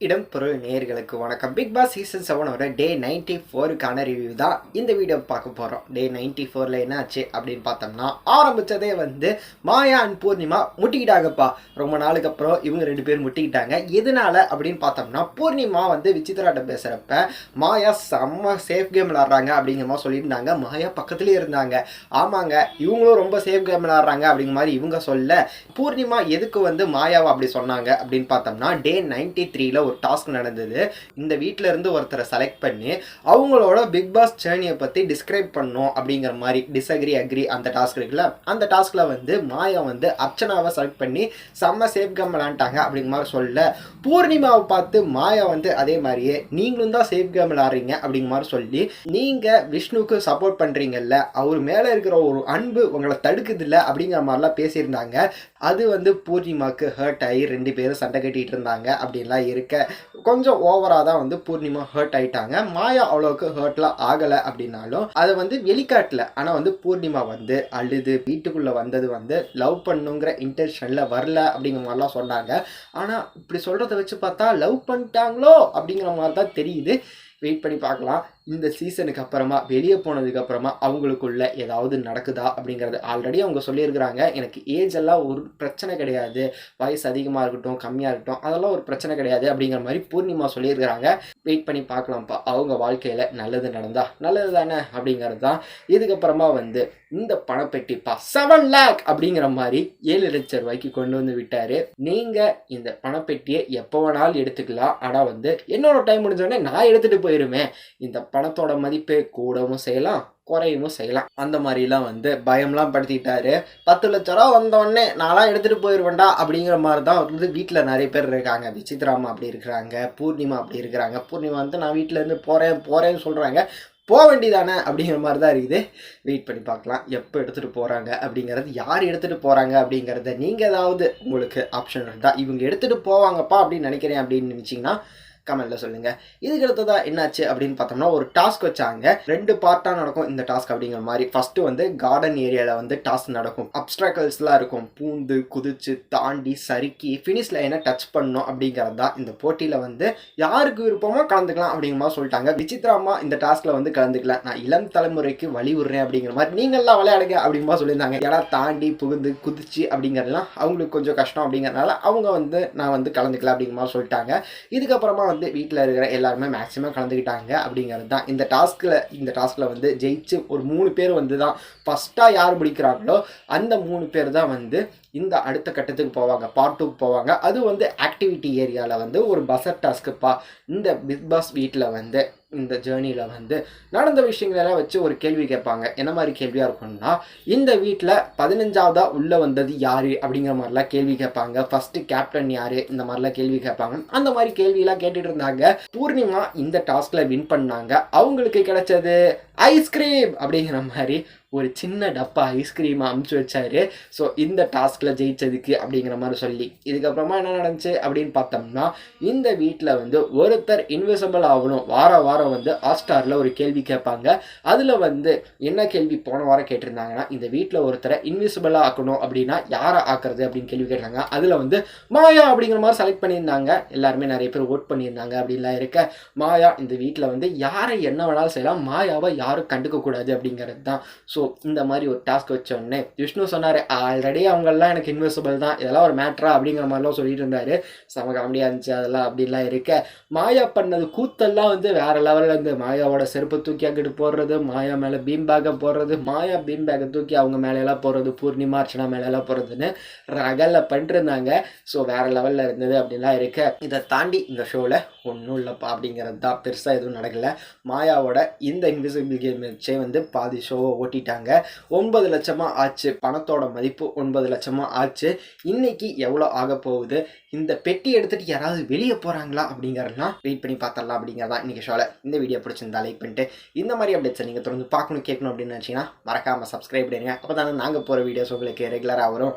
இடம் பொருள் நேயர்களுக்கு வணக்கம். பிக் பாஸ் சீசன் 7 டே 94க்கான ரிவ்யூ தான் இந்த வீடியோ பார்க்க போகிறோம். டே 94ல் என்ன ஆச்சு அப்படின்னு பார்த்தோம்னா, ஆரம்பித்ததே வந்து மாயா அண்ட் பூர்ணிமா முட்டிக்கிட்டாங்கப்பா. ரொம்ப நாளுக்கு அப்புறம் இவங்க 2 பேர் முட்டிக்கிட்டாங்க. எதனால அப்படின்னு பார்த்தோம்னா, பூர்ணிமா வந்து விசித்ராட்ட பேசுகிறப்ப மாயா செம்ம சேஃப் கேம் விளாட்றாங்க அப்படிங்கிற மாதிரி சொல்லியிருந்தாங்க. மாயா பக்கத்துலேயே இருந்தாங்க. ஆமாங்க, இவங்களும் ரொம்ப சேஃப் கேம் விளாட்றாங்க அப்படிங்கிற மாதிரி இவங்க சொல்ல, பூர்ணிமா எதுக்கு வந்து மாயாவை அப்படி சொன்னாங்க அப்படின்னு பார்த்தோம்னா, டே 93ல் ஒரு டாஸ்க் நடந்தது. இந்த வீட்டில இருந்து ஒருத்தரை செலக்ட் பண்ணி அவங்களோட பிக் பாஸ் ஜேர்னியை பற்றி டிஸ்கிரைப் பண்ணோம் அப்படிங்கிற மாதிரி டிஸ்அக்ரி அக்ரி அந்த டாஸ்க் இருக்குல்ல, அந்த டாஸ்கில் வந்து மாயா வந்து அர்ச்சனாவை செலக்ட் பண்ணி செம்ம சேஃப் கேம் விளாண்டாங்க அப்படிங்கிற மாதிரி சொல்ல, பூர்ணிமாவை பார்த்து மாயா வந்து அதே மாதிரியே நீங்களும் தான் சேஃப் கேம் விளாட்றீங்க அப்படிங்கிற மாதிரி சொல்லி, நீங்கள் விஷ்ணுக்கு சப்போர்ட் பண்ணுறீங்கல்ல, அவர் மேலே இருக்கிற ஒரு அன்பு உங்களை தடுக்குது இல்லை அப்படிங்கிற மாதிரிலாம் பேசியிருந்தாங்க. அது வந்து பூர்ணிமாவுக்கு ஹர்ட் ஆகி 2 பேரும் சண்டை கட்டிகிட்டு இருந்தாங்க அப்படின்லாம் இருக்க கொஞ்சம் ஓவராக தான் வந்து பூர்ணிமா ஹர்ட் ஆகிட்டாங்க. மாயா அவ்வளோக்கு ஹர்ட்லாம் ஆகலை அப்படின்னாலும் அதை வந்து வெளிக்காட்டல. ஆனால் வந்து பூர்ணிமா வந்து அழுது வீட்டுக்குள்ளே வந்தது வந்து லவ் பண்ணுங்கிற இன்டென்ஷனில் வரல அப்படிங்கிற மாதிரிலாம் சொன்னாங்க. ஆனால் இப்படி சொல்கிறத வச்சு பார்த்தா லவ் பண்ணிட்டாங்களோ அப்படிங்கிற மாதிரி தான் தெரியுது. வெயிட் பண்ணி பார்க்கலாம். இந்த சீசனுக்கு அப்புறமா வெளியே போனதுக்கு அப்புறமா அவங்களுக்குள்ள ஏதாவது நடக்குதா அப்படிங்கிறது. ஆல்ரெடி அவங்க சொல்லியிருக்கிறாங்க, எனக்கு ஏஜ் எல்லாம் ஒரு பிரச்சனை கிடையாது, வயசு அதிகமாக இருக்கட்டும் கம்மியாக இருக்கட்டும் அதெல்லாம் ஒரு பிரச்சனை கிடையாது அப்படிங்கிற மாதிரி பூர்ணிமா சொல்லியிருக்கிறாங்க. வெயிட் பண்ணி பார்க்கலாம்ப்பா. அவங்க வாழ்க்கையில் நல்லது நடந்தா நல்லது தானே அப்படிங்கிறது தான். இதுக்கப்புறமா வந்து இந்த பணப்பெட்டிப்பா 7 lakh அப்படிங்கிற மாதிரி 7 லட்சம் ரூபாய்க்கு கொண்டு வந்து விட்டார். நீங்கள் இந்த பணப்பெட்டியை எப்போ வேணாலும் எடுத்துக்கலாம். ஆனால் வந்து என்னோட டைம் முடிஞ்சோடனே நான் எடுத்துகிட்டு போயிருவேன். இந்த பணத்தோட மதிப்பு கூடவும் செய்யலாம் குறையவும் செய்யலாம். அந்த மாதிரிலாம் வந்து பயம்லாம் படுத்திட்டாரு. 10 லட்ச ரூபா வந்தோடனே நான்லாம் எடுத்துகிட்டு போயிடுவேண்டா அப்படிங்கிற மாதிரி தான் வந்து வீட்டில் நிறைய பேர் இருக்காங்க. விசித்ராமா அப்படி இருக்கிறாங்க, பூர்ணிமா அப்படி இருக்கிறாங்க. பூர்ணிமா வந்து நான் வீட்டிலேருந்து போகிறேன்னு சொல்கிறாங்க. போக வேண்டியதானே அப்படிங்கிற மாதிரி தான் இருக்குது. வெயிட் பண்ணி பார்க்கலாம் எப்போ எடுத்துகிட்டு போகிறாங்க அப்படிங்கிறது, யார் எடுத்துகிட்டு போகிறாங்க அப்படிங்கிறத. நீங்கள் ஏதாவது உங்களுக்கு ஆப்ஷன் இருந்தால் இவங்க எடுத்துகிட்டு போவாங்கப்பா அப்படின்னு நினைக்கிறேன் அப்படின்னு நினச்சிங்கன்னா கமெண்ட்டில் சொல்லுங்கள். இதுக்கு அடுத்ததாக என்னாச்சு அப்படின்னு பார்த்தோம்னா, ஒரு டாஸ்க் வச்சாங்க. 2 பார்ட்டாக நடக்கும் இந்த டாஸ்க் அப்படிங்கிற மாதிரி. ஃபஸ்ட்டு வந்து கார்டன் ஏரியாவில் வந்து டாஸ்க் நடக்கும். அப்ஸ்ட்ராக்கல்ஸ்லாம் இருக்கும். பூந்து குதிச்சு தாண்டி சறுக்கி ஃபினிஷ் லைனை டச் பண்ணணும் அப்படிங்கிறது தான். இந்த போட்டியில் வந்து யாருக்கு விருப்பமோ கலந்துக்கலாம் அப்படிங்கிற மாதிரி சொல்லிட்டாங்க. விசித்ராமா இந்த டாஸ்கில் வந்து கலந்துக்கல. நான் இளம் தலைமுறைக்கு வழி விடுறேன் அப்படிங்கிற மாதிரி, நீங்கள்லாம் விளையாடுங்க அப்படிங்கிற மாதிரி சொல்லியிருந்தாங்க. ஏன்னா தாண்டி புகுந்து குதிச்சு அப்படிங்கிறதுலாம் அவங்களுக்கு கொஞ்சம் கஷ்டம் அப்படிங்கிறதுனால அவங்க வந்து நான் வந்து கலந்துக்கல அப்படிங்கிற மாதிரி சொல்லிட்டாங்க. இதுக்கப்புறமா வந்து வீட்டில் இருக்கிற எல்லாருமே மேக்ஸிமம் கலந்துக்கிட்டாங்க அப்படிங்கிறது தான். இந்த டாஸ்கில் வந்து ஜெயிச்சு ஒரு 3 பேர் வந்து தான் ஃபஸ்ட்டாக யார் முடிக்கிறாங்களோ அந்த 3 பேர் தான் வந்து இந்த அடுத்த கட்டத்துக்கு போவாங்க, பார்ட் 2க்கு போவாங்க. அது வந்து ஆக்டிவிட்டி ஏரியாவில் வந்து ஒரு பஸ்ஸர் டாஸ்க்குப்பா. இந்த பிக் பாஸ் வீட்டில் வந்து இந்த ஜேர்னியில் வந்து நடந்த விஷயங்களெல்லாம் வச்சு ஒரு கேள்வி கேட்பாங்க. என்ன மாதிரி கேள்வியாக இருக்கும்னா, இந்த வீட்டில் 15ஆவதாக உள்ளே வந்தது யார் அப்படிங்கிற மாதிரிலாம் கேள்வி கேட்பாங்க. ஃபஸ்ட்டு கேப்டன் யார் இந்த மாதிரிலாம் கேள்வி கேட்பாங்க. அந்த மாதிரி கேள்வியெல்லாம் கேட்டுட்டு இருந்தாங்க. பூர்ணிமா இந்த டாஸ்கில் வின் பண்ணாங்க. அவங்களுக்கு கிடைச்சது ஐஸ்கிரீம் அப்படிங்கிற மாதிரி ஒரு சின்ன டப்பா ஐஸ்கிரீமை அமுச்சு வச்சாரு. ஸோ இந்த டாஸ்கில் ஜெயிச்சதுக்கு அப்படிங்கிற மாதிரி சொல்லி, இதுக்கப்புறமா என்ன நடந்துச்சு அப்படின்னு பார்த்தோம்னா, இந்த வீட்டில் வந்து ஒருத்தர் இன்விசிபிள் ஆகணும். வாரம் வந்து ஹாட்ஸ்டாரில் ஒரு கேள்வி கேட்பாங்க. அதில் வந்து என்ன கேள்வி போன வாரம் கேட்டிருந்தாங்கன்னா, இந்த வீட்டில் ஒருத்தரை இன்விசிபிளாக ஆக்கணும் அப்படின்னா யாரை ஆக்குறது அப்படின்னு கேள்வி கேட்டாங்க. அதில் வந்து மாயா அப்படிங்கிற மாதிரி செலக்ட் பண்ணியிருந்தாங்க. எல்லாருமே நிறைய பேர் ஓட் பண்ணியிருந்தாங்க. அப்படின்லாம் இருக்க மாயா இந்த வீட்டில் வந்து யாரை என்ன வேணாலும் செய்யலாம், மாயாவை யாரும் கண்டுக்கக்கூடாது அப்படிங்கிறது தான். ஸோ இந்த மாதிரி ஒரு டாஸ்க் வச்சோடனே விஷ்ணு சொன்னார், ஆல்ரெடி அவங்கெல்லாம் எனக்கு இன்விசிபிள் தான், இதெல்லாம் ஒரு மேட்ரா அப்படிங்கிற மாதிரிலாம் சொல்லிட்டு இருந்தார். செம காமெடியாக இருந்துச்சு அதெல்லாம். அப்படின்லாம் இருக்க மாயா பண்ணது கூத்தெல்லாம் வந்து வேறு லெவலில் இருந்து, மாயாவோட செருப்பை தூக்கி அங்கிட்டு போடுறது, மாயா மேலே பீம் பேக்கை போடுறது, மாயா பீம் பேக்கை தூக்கி அவங்க மேலெல்லாம் போடுறது, பூர்ணிமா அர்ச்சனா மேலெல்லாம் போடுறதுன்னு ரகலில் பண்ணிட்டுருந்தாங்க. ஸோ வேறு லெவலில் இருந்தது அப்படின்லாம் இருக்க. இதை தாண்டி இந்த ஷோவில் ஒன்றும் இல்லைப்பா அப்படிங்கிறது தான். பெருசாக எதுவும் நடக்கலை. மாயாவோட இந்த இன்விசிபிள் கேம் வச்சே வந்து பாதி ஷோவை ஓட்டிட்டாங்க. 9 லட்சமாக ஆச்சு. பணத்தோட மதிப்பு 9 லட்சமாக ஆச்சு. இன்னைக்கு எவ்வளோ ஆக போகுது, இந்த பெட்டி எடுத்துகிட்டு யாராவது வெளியே போகிறாங்களா அப்படிங்கிறதுலாம் வெயிட் பண்ணி பார்த்தரலாம் அப்படிங்கிறதான் இன்றைக்கி ஷோவில். இந்த வீடியோ பிடிச்சிருந்தா லைக் பண்ணிட்டு இந்த மாதிரி அப்டேட்ஸை நீங்கள் தொடர்ந்து பார்க்கணும் கேட்கணும் அப்படின்னு நினச்சிங்கன்னா மறக்காமல் சப்ஸ்கிரைப் பண்ணுங்க. அப்போ தானே நாங்கள் போகிற வீடியோஸ் உங்களுக்கு ரெகுலராக வரும்.